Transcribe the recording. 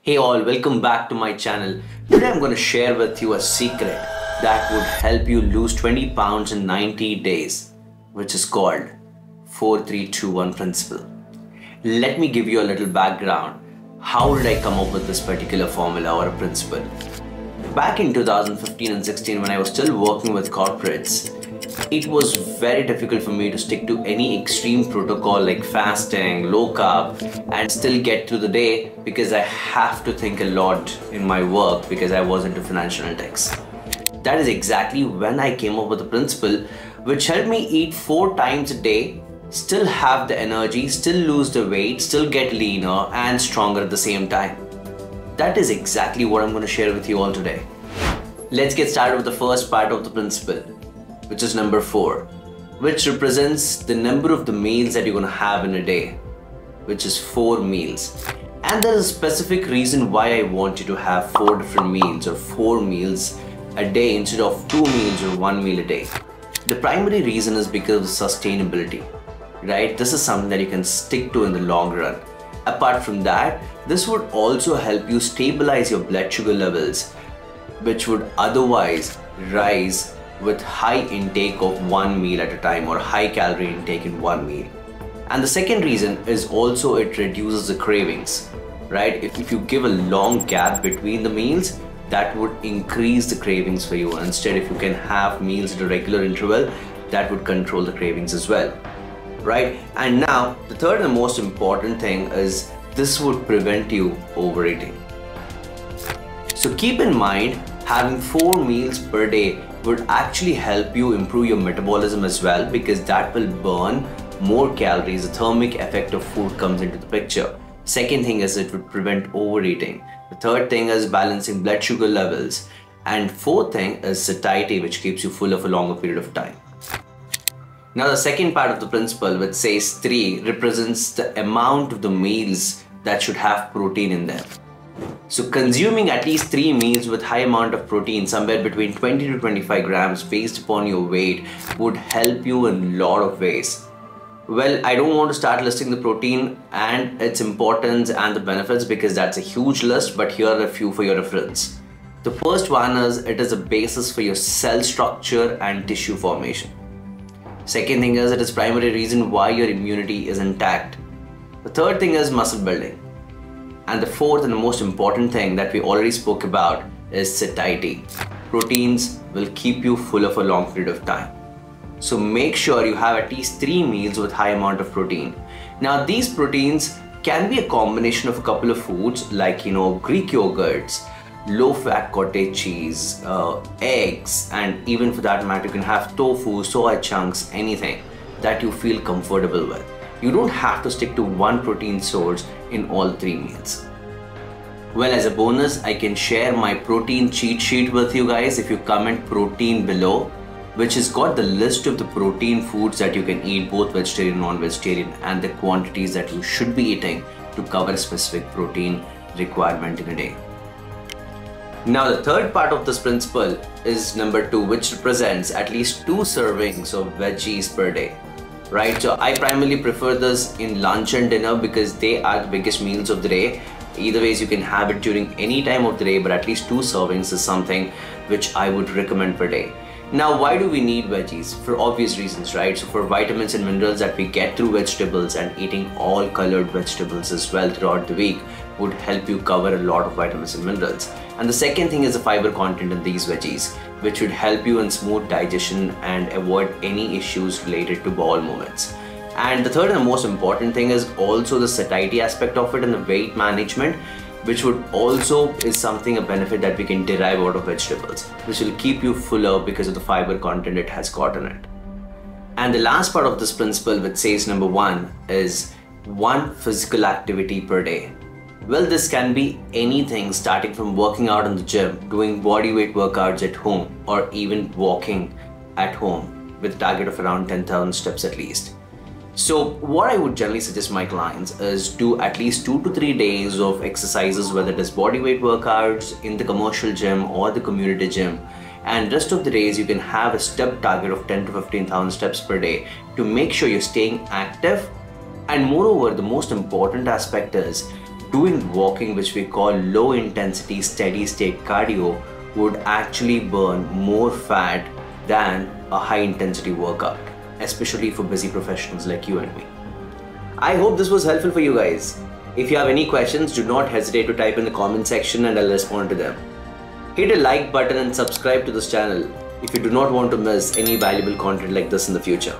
Hey all, welcome back to my channel. Today I'm going to share with you a secret that would help you lose 20 pounds in 90 days, which is called 4-3-2-1 principle. Let me give you a little background. How did I come up with this particular formula or a principle? Back in 2015 and 16, when I was still working with corporates, it was very difficult for me to stick to any extreme protocol like fasting, low carb, and still get through the day because I have to think a lot in my work because I was into financial analytics. That is exactly when I came up with a principle which helped me eat 4 times a day, still have the energy, still lose the weight, still get leaner and stronger at the same time. That is exactly what I'm going to share with you all today. Let's get started with the first part of the principle, which is number 4, which represents the number of the meals that you're going to have in a day, which is 4 meals. And there is a specific reason why I want you to have 4 different meals or 4 meals a day instead of 2 meals or 1 meal a day. The primary reason is because of sustainability, right? This is something that you can stick to in the long run. Apart from that, this would also help you stabilize your blood sugar levels, which would otherwise rise with high intake of 1 meal at a time or high calorie intake in 1 meal. And the second reason is also it reduces the cravings, right? If you give a long gap between the meals, that would increase the cravings for you. Instead, if you can have meals at a regular interval, that would control the cravings as well, right? And now the third and most important thing is this would prevent you overeating. So keep in mind, having 4 meals per day would actually help you improve your metabolism as well, because that will burn more calories. The thermic effect of food comes into the picture. Second thing is it would prevent overeating. The third thing is balancing blood sugar levels. And fourth thing is satiety, which keeps you full of a longer period of time. Now the second part of the principle, which says 3, represents the amount of the meals that should have protein in them. So consuming at least 3 meals with high amount of protein, somewhere between 20 to 25 grams based upon your weight, would help you in a lot of ways. Well, I don't want to start listing the protein and its importance and the benefits because that's a huge list, but here are a few for your reference. The first one is it is a basis for your cell structure and tissue formation. Second thing is it is primary reason why your immunity is intact. The third thing is muscle building. And the fourth and the most important thing that we already spoke about is satiety. Proteins will keep you full of a long period of time. So make sure you have at least 3 meals with high amount of protein. Now these proteins can be a combination of a couple of foods like, Greek yogurts, low-fat cottage cheese, eggs, and even for that matter you can have tofu, soy chunks, anything that you feel comfortable with. You don't have to stick to one protein source in all 3 meals. Well, as a bonus, I can share my protein cheat sheet with you guys if you comment protein below, which has got the list of the protein foods that you can eat, both vegetarian and non-vegetarian, and the quantities that you should be eating to cover a specific protein requirement in a day. Now the third part of this principle is number 2, which represents at least 2 servings of veggies per day. Right, so I primarily prefer this in lunch and dinner because they are the biggest meals of the day. Either ways you can have it during any time of the day, but at least 2 servings is something which I would recommend per day. Now why do we need veggies? For obvious reasons, right? So for vitamins and minerals that we get through vegetables, and eating all colored vegetables as well throughout the week would help you cover a lot of vitamins and minerals. And the second thing is the fiber content in these veggies, which would help you in smooth digestion and avoid any issues related to bowel movements. And the third and the most important thing is also the satiety aspect of it and the weight management, which would also is something, a benefit that we can derive out of vegetables, which will keep you fuller because of the fiber content it has got in it. And the last part of this principle, which says number 1, is 1 physical activity per day. Well, this can be anything starting from working out in the gym, doing body weight workouts at home, or even walking at home with a target of around 10,000 steps at least. So what I would generally suggest my clients is do at least 2 to 3 days of exercises, whether it is body weight workouts in the commercial gym or the community gym, and rest of the days you can have a step target of 10 to 15,000 steps per day to make sure you're staying active. And moreover, the most important aspect is doing walking, which we call low intensity steady state cardio, would actually burn more fat than a high intensity workout, especially for busy professionals like you and me. I hope this was helpful for you guys. If you have any questions, do not hesitate to type in the comment section and I'll respond to them. Hit a like button and subscribe to this channel if you do not want to miss any valuable content like this in the future.